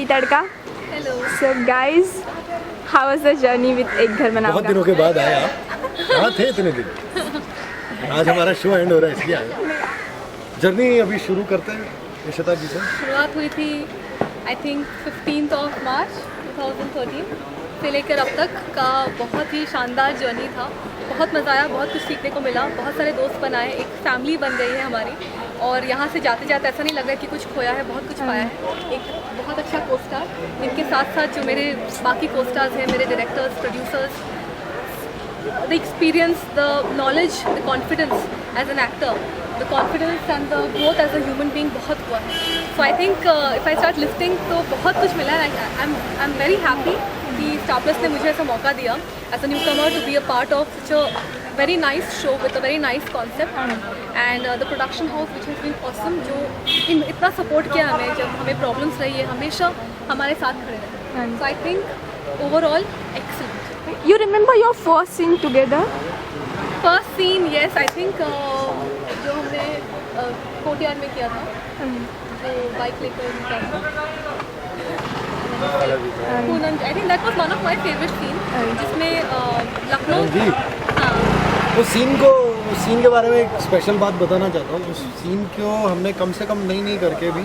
नई तड़का। Hello. So guys, how was the journey with एक घर बनाऊंगा? बहुत दिनों के बाद आया। कहाँ थे इतने दिन? आज हमारा शो एंड हो रहा है इसलिए आया। जर्नी अभी शुरू करते हैं इशिता जी से। शुरुआत हुई थी आई थिंक 15 मार्च 2013 से लेकर अब तक का बहुत ही शानदार जर्नी था। बहुत मज़ा आया, बहुत कुछ सीखने को मिला, बहुत सारे दोस्त बनाए, एक फैमिली बन गई है हमारी। और यहाँ से जाते जाते ऐसा नहीं लग रहा है कि कुछ खोया है, बहुत कुछ पाया है। एक बहुत अच्छा कोस्टार, इनके साथ साथ जो मेरे बाकी कोस्टार्स हैं, मेरे directors, producers, the experience, the knowledge, the confidence as an actor, the confidence and the growth as a human being बहुत हुआ है। So I think if I start listing तो बहुत कुछ मिला है। आई एम वेरी हैप्पी कि Star Plus ने मुझे ऐसा मौका दिया as a new comer to be a part of such a very nice show with a very nice concept and the production house which has been awesome, जो इतना support किया हमें जब हमें problems रही है, हमेशा हमारे साथ खड़े रहे। So I think overall excellent. You remember your first scene together? First scene, yes, I think जो हमने कोर्टयार्ड में किया था, वो बाइक लेकर निकला था। I think that was one of my favorite scenes, जिसमें लखनऊ, हाँ, उस सीन के बारे में एक स्पेशल बात बताना चाहता हूँ। उस सीन को हमने कम से कम नहीं करके भी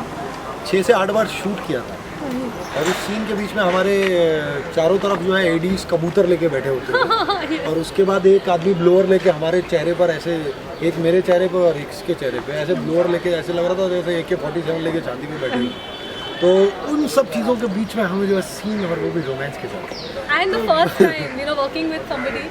6 से 8 बार शूट किया था। और उस सीन के बीच में हमारे चारों तरफ जो है एडीज कबूतर लेके बैठे होते थे। और उसके बाद एक आदमी ब्लोअर लेके हमारे चेहरे पर ऐसे, एक मेरे चेहरे पर और एक के चेहरे पे ऐसे ब्लोअर लेके ऐसे लग रहा था जैसे AK-47 लेके चांदी पे बैठे हुए। तो उन सब चीज़ों के बीच में हमें जो है सीन, और वो भी रोमांस के साथ। And the first time working with somebody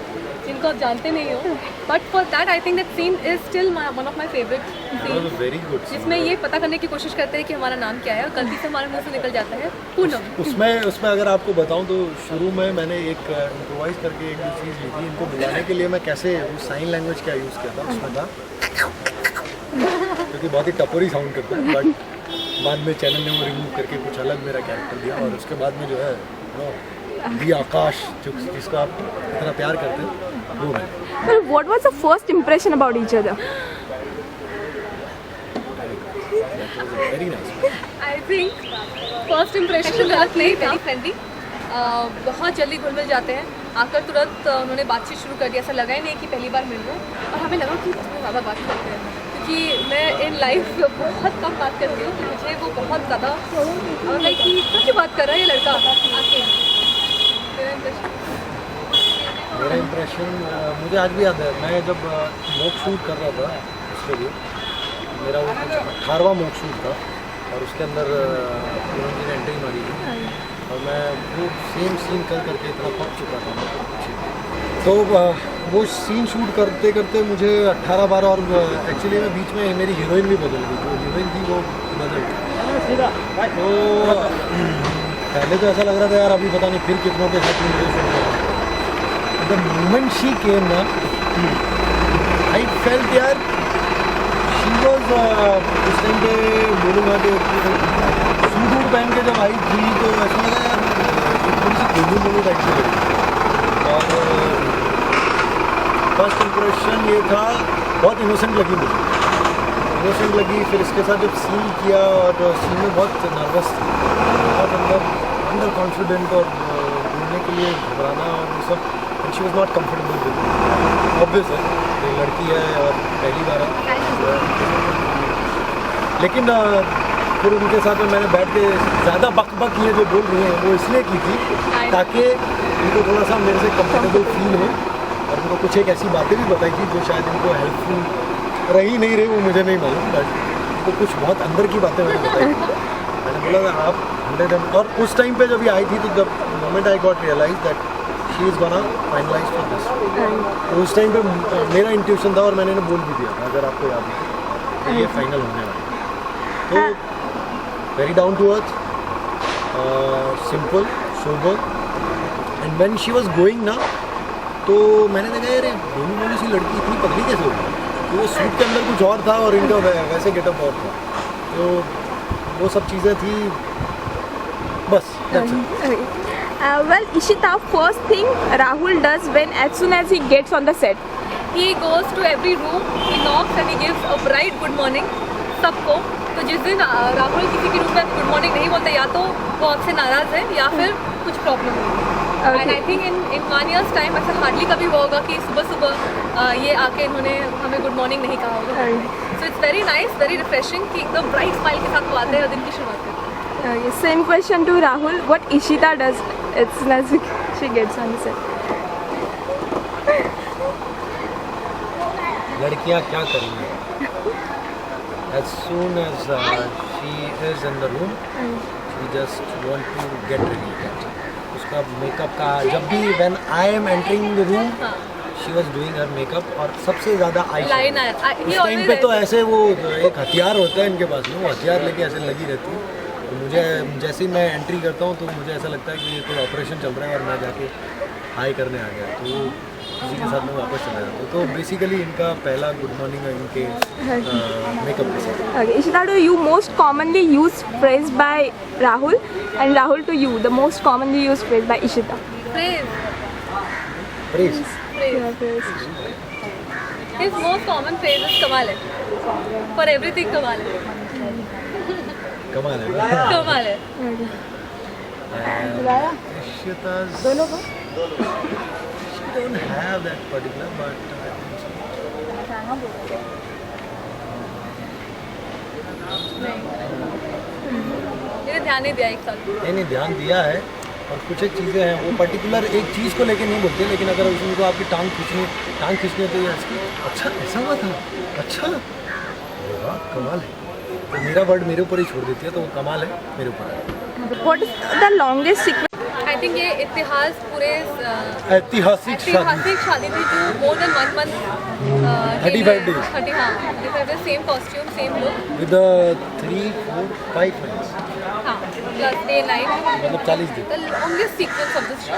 जिनको आप जानते नहीं हो, but for that I think that scene is still one of my favourite scene, very good, जिसमें ये पता करने की कोशिश करते हैं कि हमारा नाम क्या है और गलती से हमारे मुंह से निकल जाता है पूनम। उसमें अगर आपको बताऊं तो शुरू में मैंने एक इम्प्रोवाइज करके एक चीज़ ली थी इनको बुलाने के लिए। मैं कैसे साइन लैंग्वेज क्या यूज़ किया था उसमें था, क्योंकि बहुत ही टपोरी साउंड करता है। बट बाद में चैनल ने वो रिमूव करके कुछ अलग मेरा कैरेक्टर दिया। और उसके बाद में जो है दी आकाश, जिसका आप इतना प्यार करते हैं, वो है। Well, what was the first impression about each other? Very nice. I think first impression गलत नहीं था, फ्रेंडली, बहुत जल्दी घुल मिल जाते हैं। आकर तुरंत उन्होंने बातचीत शुरू कर दी, ऐसा लगा ही नहीं कि पहली बार मिल रहा हूँ। और हमें लगा कि इतने ज़्यादा बात करते हैं, क्योंकि मैं इन लाइफ बहुत कम बात करती हूँ। मुझे वो बहुत ज़्यादा लाइक कि इतना क्यों बात कर रहा है ये लड़का आके। मेरा इम्प्रेशन मुझे आज भी याद है। मैं जब मॉक शूट कर रहा था उसके लिए, मेरा वो कुछ 18वां मॉक शूट था और उसके अंदर पूनम जी ने एंट्री मारी थी। और मैं वो सेम सीन करके इतना पक चुका था। तो वो सीन शूट करते करते मुझे 18 बार, और एक्चुअली में बीच में मेरी हीरोइन भी बदल गई। जो हीरोइन थी वो बदल गई। तो पहले तो ऐसा लग रहा था यार अभी पता नहीं फिर कितनों के साथ मुझे शूट करना। द मोमेंट शी केम ना, आई फेल्ट यार शी वॉज उस टाइम पे बोलूँगा कि सूट वूट पहन के जब आई थी तो ऐसा लगा यार थोड़ी सी गोलू टाइप से लगी। और फर्स्ट इम्प्रेशन ये था, बहुत इनोसेंट लगी मुझे, इनोसेंट लगी। फिर इसके साथ जब सीन किया और सीन में बहुत नर्वस थी, बहुत अंदर कॉन्फिडेंट और बोलने के लिए घबराना और ये सब। And she was not comfortable with, obvious है ये लड़की है और पहली बार है। लेकिन फिर उनके साथ में मैंने बैठ के ज़्यादा बक ये जो बोल रही हैं वो इसलिए की थी ताकि इनको थोड़ा सा मेरे से कम्फर्टेबल फील हो। और उनको कुछ एक ऐसी बातें भी बताई थी जो शायद इनको हेल्पफुल रही नहीं रही वो मुझे नहीं मालूम, बट इनको कुछ बहुत अंदर की बातें मैंने बताई थी। मैंने बोला आप 100। और उस टाइम पे जब ये आई थी तो जब moment I got realise that she is gonna finalise for this, तो उस टाइम पे मेरा इंट्यूशन था और मैंने इन्हें बोल भी दिया था, अगर आपको याद है, तो ये फाइनल होने वाला है। तो very down to earth, simple, sober. And when she was going ना, तो मैंने देखा यार गोलू मोलू सी लड़की इतनी पतली कैसे हो गई। तो वो सूट के अंदर कुछ और था और इनका वैसे गेटअप और था, तो वो सब चीज़ें थी बस। Well, Ishita, first thing Rahul does as soon as he gets on the set, he goes to every room, he knocks and he gives a bright good morning सबको। तो जिस दिन राहुल किसी के रूप में गुड मॉर्निंग नहीं बोलते, या तो वो आपसे नाराज़ है या फिर कुछ प्रॉब्लम है। And I think in 1 years time ऐसा हार्डली कभी हुआ होगा कि सुबह सुबह ये आके इन्होंने हमें गुड मॉर्निंग नहीं कहा होगा। So it's very nice, very refreshing कि एकदम ब्राइट स्माइल के साथ वो आते हैं और दिन की शुरुआत करते हैं। Same question to Rahul. What Ishita does? It's Nazik. She gets on the set. लड़कियां क्या करेंगी? As soon as she is in the room, she just want to get ready. उसका मेकअप का जब भी when I am entering the room, she was doing her makeup और सबसे ज़्यादा लाइन eyeshadow. आया उस टाइम पे तो ऐसे वो एक हथियार होता है इनके पास में, वो हथियार लेके ऐसे लगी रहती है। तो मुझे जैसे ही मैं एंट्री करता हूँ तो मुझे ऐसा लगता है कि ये कोई ऑपरेशन चल रहा है और मैं जाके हाई करने आ गया, तो किसी के साथ में वापस चला जाता हूँ। तो बेसिकली इनका पहला गुड मॉर्निंग है इनके मेकअप के साथ। Okay, Ishita, do you most commonly use phrase by Rahul, and Rahul to you the most commonly used phrase by Ishita? Praise. Please Yeah, phrase. His most common phrase is कमाल है। For everything कमाल है। कमाल है ना? कमाल है। Ishita's she don't have that particular, but I think so. मैंने ध्यान नहीं दिया एक साल। नहीं ध्यान दिया है, और कुछ एक चीज़ें हैं वो पर्टिकुलर एक चीज़ को लेके नहीं बोलते, लेकिन अगर उसको आपकी टांग खींचनी है तो ये अच्छा ऐसा हुआ था, अच्छा अरे वाह कमाल है, तो मेरा वर्ड मेरे ऊपर ही छोड़ देती है, तो वो कमाल है मेरे ऊपर है। What is the longest sequence? I think ये इतिहास पूरे ऐतिहासिक शादी ऐतिहासिक शादी थी जो मोर देन 1 month 35 days. 30 हाँ 35 days, same costume same look, with 3, 4, 5 minutes, हाँ प्लस डे नाइट, मतलब 40 दिन। The longest sequence of this show.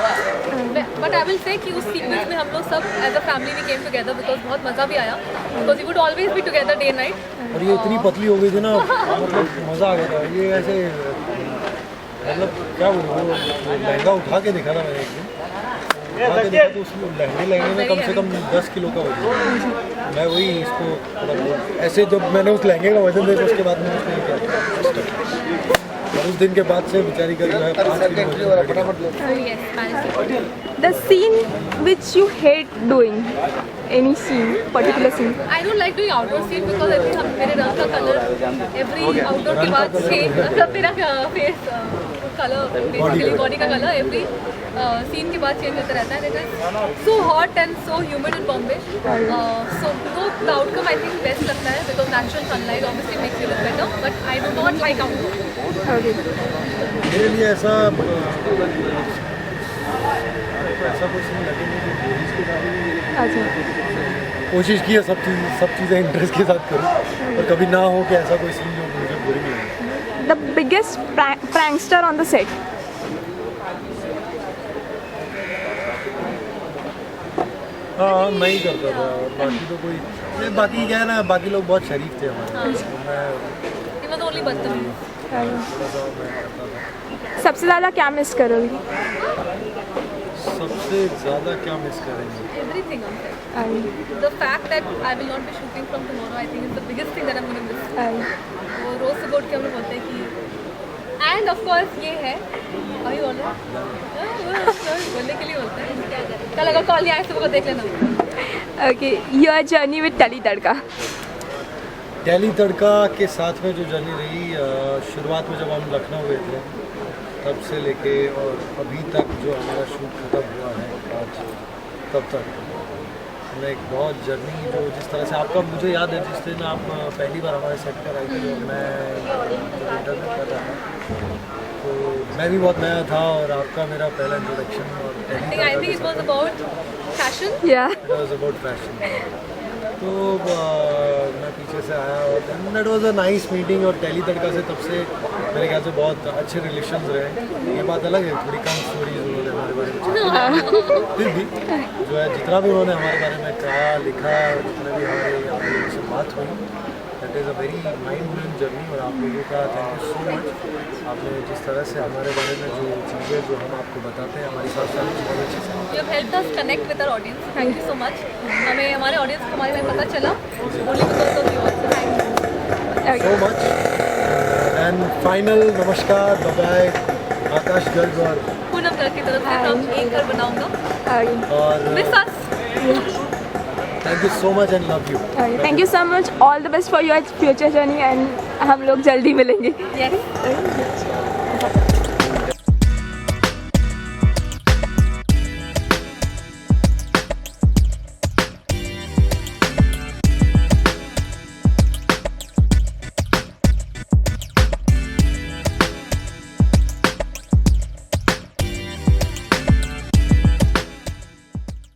But I will say कि उस सीक्वेंस में हम लोग सब as a family we came together because बहुत मज़ा भी आया, because we would always be together day night. और ये इतनी पतली हो गई थी ना, मतलब मज़ा आ गया था। ये ऐसे मतलब क्या बोलूँ, वो लहंगा उठा के देखा था मैंने एक दिन, उठा के देखा तो उसमें लहंगे में कम से कम 10 किलो का वजन। मैं वही इसको मतलब ऐसे जब मैंने उस लहंगे का वजन देखा उसके बाद मैंने उसको ये किया, और उस दिन के बाद से बेचारी का जो है 5 किलो वजन। The scene which you hate doing, any scene, particular scene. I don't like doing outdoor scene because I think मेरे रंग का कलर एवरी आउटडोर के बाद चेंज, मतलब मेरा फेस कलर बेसिकली बॉडी का कलर एवरी सीन के बाद चेंज होता रहता है। It is so hot and so humid in Bombay, so the outcome I think best लगता है because natural sunlight obviously makes you look better, but I do not like outdoor. Okay. मेरे लिए ऐसा कुछ नहीं लगे, अच्छा। कोशिश की है सब चीज़ें इंटरेस्ट के साथ करूँ, और कभी ना हो कि ऐसा कोई सीन जो मुझे बुरी नहीं है। The biggest prankster on the set. हाँ मैं ही करता था, और बाकी तो कोई नहीं, बाकी क्या है ना, बाकी लोग बहुत शरीफ थे हमारे, तो मैं He was only बदतमीज। थोड़ा सा मैं करता था। सबसे ज़्यादा क्या मिस करोगी? सबसे ज़्यादा क्या मिस करेंगे? Everything on set. The fact that I will not be shooting from tomorrow, I think is the biggest thing that I'm going to miss. वो रोज से बोल के हम लोग बोलते हैं कि एंड ऑफ कोर्स ये है अभी बोल रहा बोलने के लिए बोलते हैं। कल अगर कॉल नहीं आए सुबह को देख लेना। Okay, your journey with Tali Tadka. Delhi तड़का के साथ में जो जर्नी रही, शुरुआत में जब हम लखनऊ गए थे तब से लेके और अभी तक जो हमारा शूट खत्म हुआ है आज तब तक, हमने एक बहुत जर्नी जो जिस तरह से आपका मुझे याद है जिस दिन आप पहली बार हमारे सेट पर आई थी और मैं इंटरव्यू कर रहा था, तो मैं भी बहुत नया था और आपका मेरा पहला इंट्रोडक्शन और I think it was about fashion. Yeah. It was about fashion. तो मैं पीछे से आया और that was a nice meeting, और दिल्ली तड़का से तब से मेरे ख्याल से बहुत अच्छे रिलेशंस रहे। ये बात अलग है, थोड़ी कम स्टोरीज उन्होंने हमारे बारे में, फिर भी जो है जितना भी उन्होंने हमारे बारे में कहा लिखा, जितना भी हमारे से बात हुई, that is a very mind blowing journey. और आप लोगों का थैंक यू सो मच, आपने जिस तरह से हमारे बारे में जो चीज़ें जो हम आपको बताते हैं हमारी साथ साथ बहुत अच्छे से You have helped us connect with our audience. Thank you so much. हमें हमारे ऑडियंस को हमारे बारे में पता चला only because of you. So thank you. so much. And final नमस्कार, बाय आकाश गर्ग और पूनम गर्ग की तरफ से हम एक घर बनाऊंगा और miss us. Thank you so much and love you. Thank you so much, all the best for your future journey and हम लोग जल्दी मिलेंगे। यस